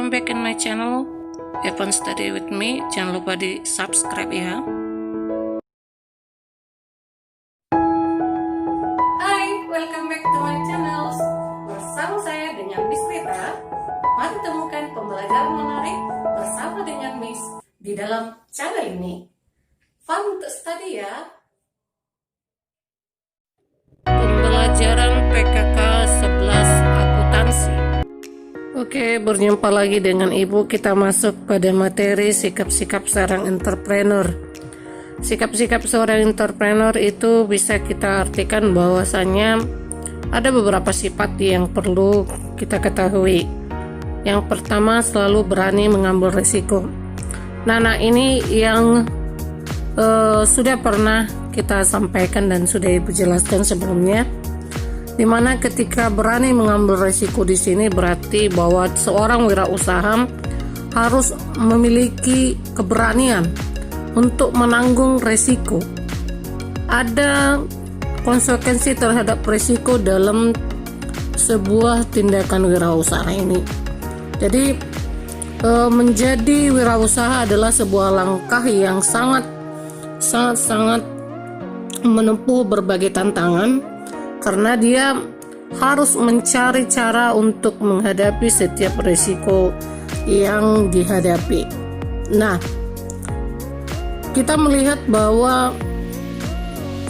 welcome back in my channel Evan Study with me. Jangan lupa di subscribe ya. Hai, welcome back to my channel. Bersama saya dengan Miss Rita. Mari temukan pembelajaran menarik bersama dengan Miss di dalam channel ini. Fun untuk study ya. Pembelajaran PKK 11 akuntansi. Oke, berjumpa lagi dengan Ibu. Kita masuk pada materi sikap-sikap seorang entrepreneur. Sikap-sikap seorang entrepreneur itu bisa kita artikan bahwasanya ada beberapa sifat yang perlu kita ketahui. Yang pertama, selalu berani mengambil risiko. Nah ini yang sudah pernah kita sampaikan dan sudah Ibu jelaskan sebelumnya, dimana ketika berani mengambil risiko di sini berarti bahwa seorang wirausaha harus memiliki keberanian untuk menanggung risiko. Ada konsekuensi terhadap risiko dalam sebuah tindakan wirausaha ini. Jadi menjadi wirausaha adalah sebuah langkah yang sangat menempuh berbagai tantangan, karena dia harus mencari cara untuk menghadapi setiap risiko yang dihadapi. Nah, kita melihat bahwa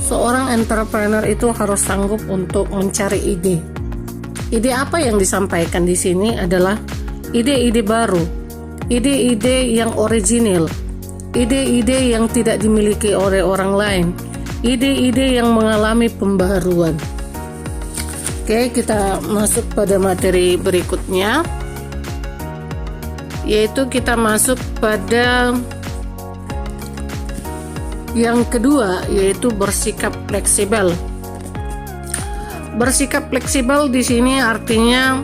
seorang entrepreneur itu harus sanggup untuk mencari ide. Ide apa yang disampaikan di sini adalah ide-ide baru, ide-ide yang original, ide-ide yang tidak dimiliki oleh orang lain, ide-ide yang mengalami pembaharuan. Oke, kita masuk pada materi berikutnya, yaitu kita masuk pada yang kedua, yaitu bersikap fleksibel. Bersikap fleksibel di sini artinya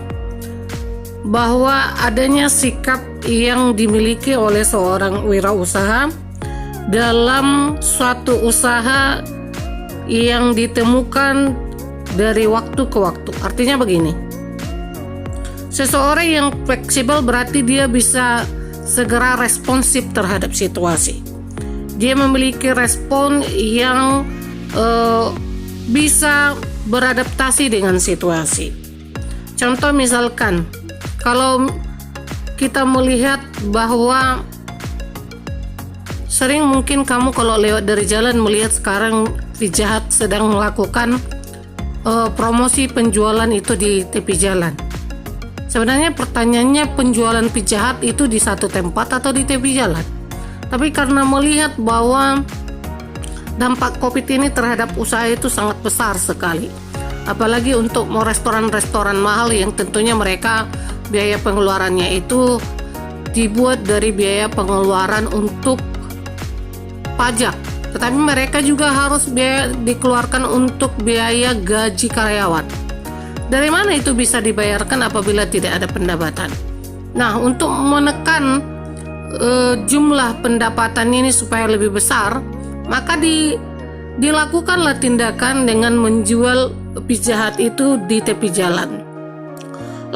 bahwa adanya sikap yang dimiliki oleh seorang wirausaha dalam suatu usaha yang ditemukan dari waktu ke waktu. Artinya begini, seseorang yang fleksibel berarti dia bisa segera responsif terhadap situasi. Dia memiliki respon yang bisa beradaptasi dengan situasi. Contoh misalkan, kalau kita melihat bahwa sering mungkin kamu kalau lewat dari jalan melihat sekarang Pijahat sedang melakukan promosi penjualan itu di tepi jalan. Sebenarnya pertanyaannya, penjualan Pijahat itu di satu tempat atau di tepi jalan? Tapi karena melihat bahwa dampak COVID ini terhadap usaha itu sangat besar sekali, apalagi untuk restoran-restoran mahal yang tentunya mereka biaya pengeluarannya itu dibuat dari biaya pengeluaran untuk pajak, tetapi mereka juga harus biaya dikeluarkan untuk biaya gaji karyawan. Dari mana itu bisa dibayarkan apabila tidak ada pendapatan? Nah, untuk menekan jumlah pendapatan ini supaya lebih besar, maka dilakukanlah tindakan dengan menjual Pijahat itu di tepi jalan.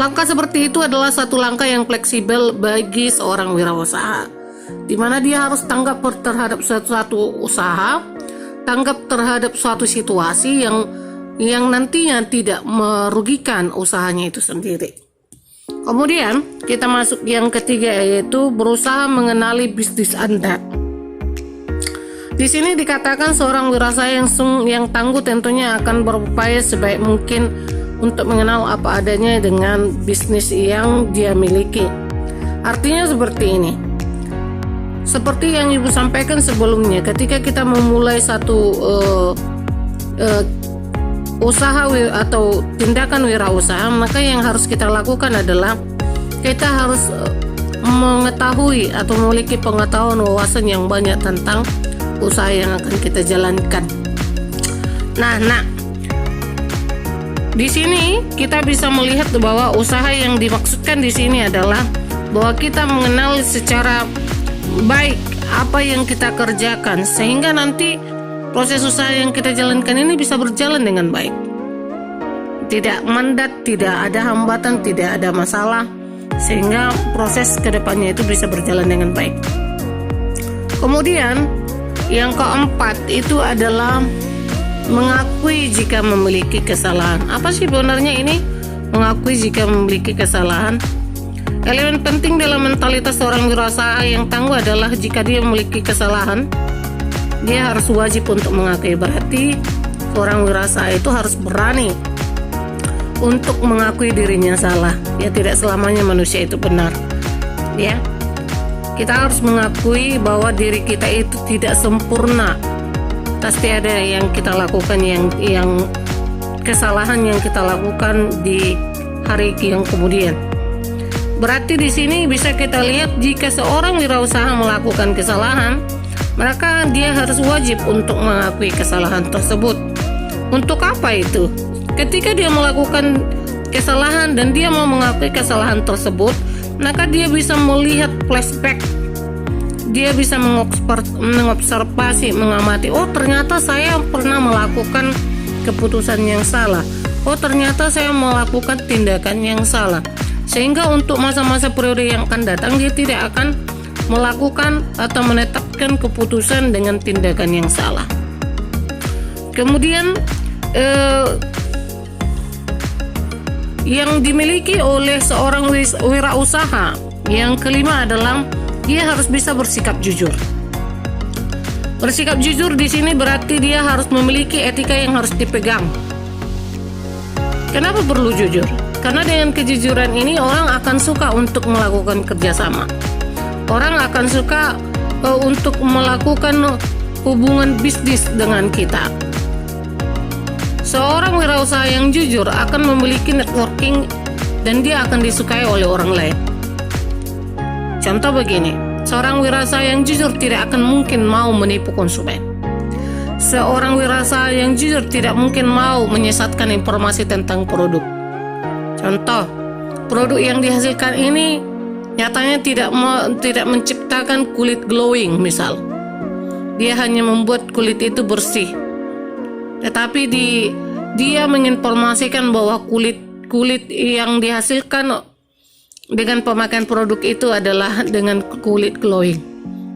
Langkah seperti itu adalah satu langkah yang fleksibel bagi seorang wirausaha, di mana dia harus tanggap terhadap suatu usaha, tanggap terhadap suatu situasi yang nantinya tidak merugikan usahanya itu sendiri. Kemudian kita masuk yang ketiga, yaitu berusaha mengenali bisnis Anda. Di sini dikatakan seorang wirausaha yang tangguh tentunya akan berupaya sebaik mungkin untuk mengenal apa adanya dengan bisnis yang dia miliki. Artinya seperti ini. Seperti yang Ibu sampaikan sebelumnya, ketika kita memulai satu usaha atau tindakan wirausaha, maka yang harus kita lakukan adalah kita harus mengetahui atau memiliki pengetahuan wawasan yang banyak tentang usaha yang akan kita jalankan. Nah, di sini kita bisa melihat bahwa usaha yang dimaksudkan di sini adalah bahwa kita mengenal secara baik apa yang kita kerjakan, sehingga nanti proses usaha yang kita jalankan ini bisa berjalan dengan baik. Tidak mandat, tidak ada hambatan, tidak ada masalah, sehingga proses kedepannya itu bisa berjalan dengan baik. Kemudian yang keempat itu adalah mengakui jika memiliki kesalahan. Apa sih sebenarnya ini mengakui jika memiliki kesalahan? Elemen penting dalam mentalitas seorang wirausaha yang tangguh adalah jika dia memiliki kesalahan, dia harus wajib untuk mengakui. Berarti seorang wirausaha itu harus berani untuk mengakui dirinya salah. Ya, tidak selamanya manusia itu benar. Ya, kita harus mengakui bahwa diri kita itu tidak sempurna. Pasti ada yang kita lakukan yang kesalahan yang kita lakukan di hari yang kemudian. Berarti di sini bisa kita lihat jika seorang wirausaha melakukan kesalahan, maka dia harus wajib untuk mengakui kesalahan tersebut. Untuk apa itu? Ketika dia melakukan kesalahan dan dia mau mengakui kesalahan tersebut, maka dia bisa melihat flashback. Dia bisa mengobservasi, mengamati, oh ternyata saya pernah melakukan keputusan yang salah. Oh ternyata saya melakukan tindakan yang salah. Sehingga untuk masa-masa periode yang akan datang dia tidak akan melakukan atau menetapkan keputusan dengan tindakan yang salah. Kemudian yang dimiliki oleh seorang wirausaha yang kelima adalah dia harus bisa bersikap jujur. Bersikap jujur di sini berarti dia harus memiliki etika yang harus dipegang. Kenapa perlu jujur? Karena dengan kejujuran ini orang akan suka untuk melakukan kerjasama. Orang akan suka untuk melakukan hubungan bisnis dengan kita. Seorang wirausaha yang jujur akan memiliki networking dan dia akan disukai oleh orang lain. Contoh begini, seorang wirausaha yang jujur tidak akan mungkin mau menipu konsumen. Seorang wirausaha yang jujur tidak mungkin mau menyesatkan informasi tentang produk. Contoh, produk yang dihasilkan ini nyatanya tidak menciptakan kulit glowing misal. Dia hanya membuat kulit itu bersih. Tetapi dia menginformasikan bahwa kulit yang dihasilkan dengan pemakaian produk itu adalah dengan kulit glowing.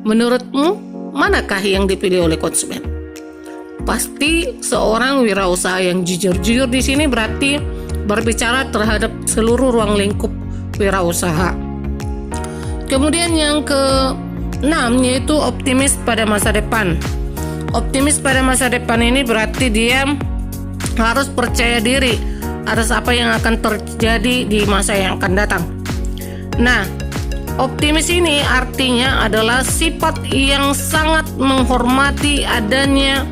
Menurutmu, manakah yang dipilih oleh konsumen? Pasti seorang wirausaha yang jujur. Jujur di sini berarti berbicara terhadap seluruh ruang lingkup wirausaha. Kemudian yang ke-6 yaitu optimis pada masa depan. Optimis pada masa depan ini berarti dia harus percaya diri atas apa yang akan terjadi di masa yang akan datang. Nah, optimis ini artinya adalah sifat yang sangat menghormati adanya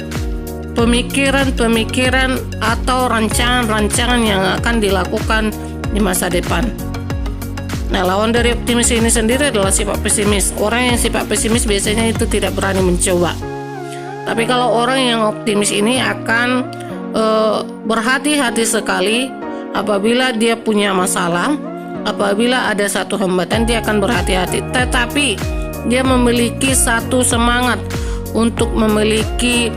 pemikiran-pemikiran atau rancangan-rancangan yang akan dilakukan di masa depan. Nah, lawan dari optimis ini sendiri adalah sifat pesimis. Orang yang sifat pesimis biasanya itu tidak berani mencoba. Tapi kalau orang yang optimis ini akan berhati-hati sekali apabila dia punya masalah. Apabila ada satu hambatan dia akan berhati-hati, tetapi dia memiliki satu semangat untuk memiliki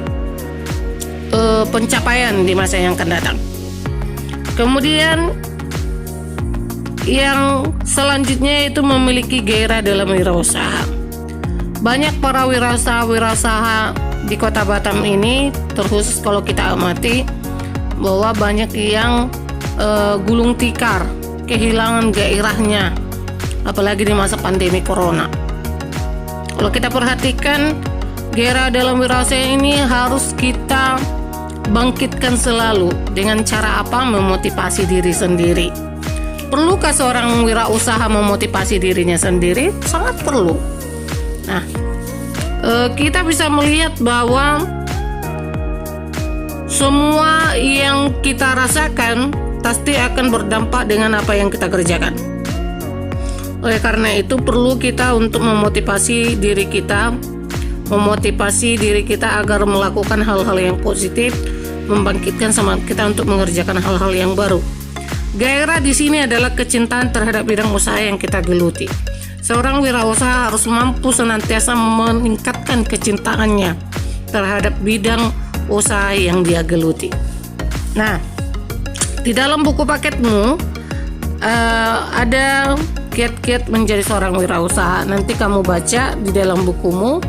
pencapaian di masa yang akan datang. Kemudian yang selanjutnya itu memiliki gairah dalam wirausaha. Banyak para wirausaha di Kota Batam ini, terkhusus kalau kita amati, bahwa banyak yang gulung tikar, kehilangan gairahnya, apalagi di masa pandemi corona. Kalau kita perhatikan, gairah dalam wirausaha ini harus kita bangkitkan selalu. Dengan cara apa? Memotivasi diri sendiri. Perlukah seorang wirausaha memotivasi dirinya sendiri? Sangat perlu. Nah, kita bisa melihat bahwa semua yang kita rasakan pasti akan berdampak dengan apa yang kita kerjakan. Oleh karena itu perlu kita untuk memotivasi diri kita agar melakukan hal-hal yang positif, membangkitkan semangat kita untuk mengerjakan hal-hal yang baru. Gairah di sini adalah kecintaan terhadap bidang usaha yang kita geluti. Seorang wirausaha harus mampu senantiasa meningkatkan kecintaannya terhadap bidang usaha yang dia geluti. Nah, di dalam buku paketmu ada kiat-kiat menjadi seorang wirausaha. Nanti kamu baca di dalam bukumu.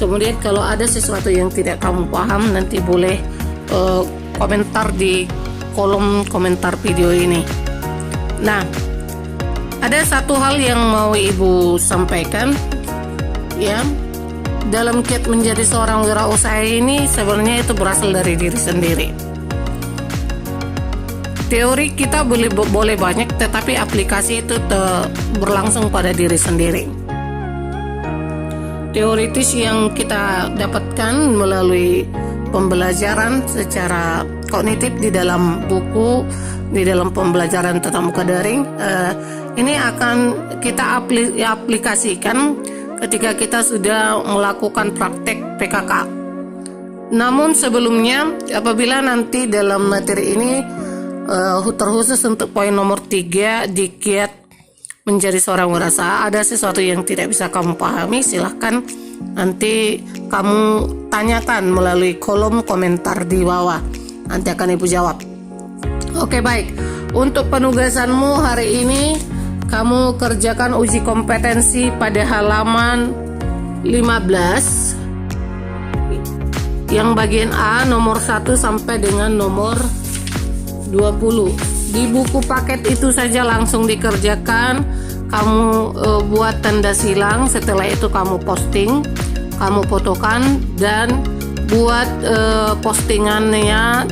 Kemudian kalau ada sesuatu yang tidak kamu paham, nanti boleh komentar di kolom komentar video ini. Nah, ada satu hal yang mau Ibu sampaikan, ya. Dalam kiat menjadi seorang wirausaha ini sebenarnya itu berasal dari diri sendiri. Teori kita boleh banyak, tetapi aplikasi itu berlangsung pada diri sendiri. Teoritis yang kita dapatkan melalui pembelajaran secara kognitif di dalam buku, di dalam pembelajaran tatap muka daring, ini akan kita aplikasikan ketika kita sudah melakukan praktek PKK. Namun sebelumnya, apabila nanti dalam materi ini terkhusus untuk poin nomor 3 di kiat menjadi seorang wirausaha, ada sesuatu yang tidak bisa kamu pahami, silahkan nanti kamu tanyakan melalui kolom komentar di bawah. Nanti akan Ibu jawab. Oke, baik. Untuk penugasanmu hari ini, kamu kerjakan uji kompetensi pada halaman 15 yang bagian A nomor 1 sampai dengan nomor 20. Di buku paket itu saja langsung dikerjakan. Kamu buat tanda silang, setelah itu kamu posting, kamu fotokan dan buat postingannya.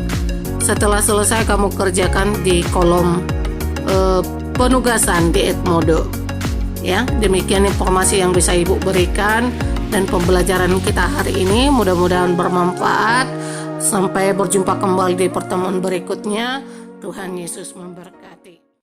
Setelah selesai kamu kerjakan di kolom penugasan di Edmodo. Ya, demikian informasi yang bisa Ibu berikan dan pembelajaran kita hari ini mudah-mudahan bermanfaat. Sampai berjumpa kembali di pertemuan berikutnya. Tuhan Yesus memberkati.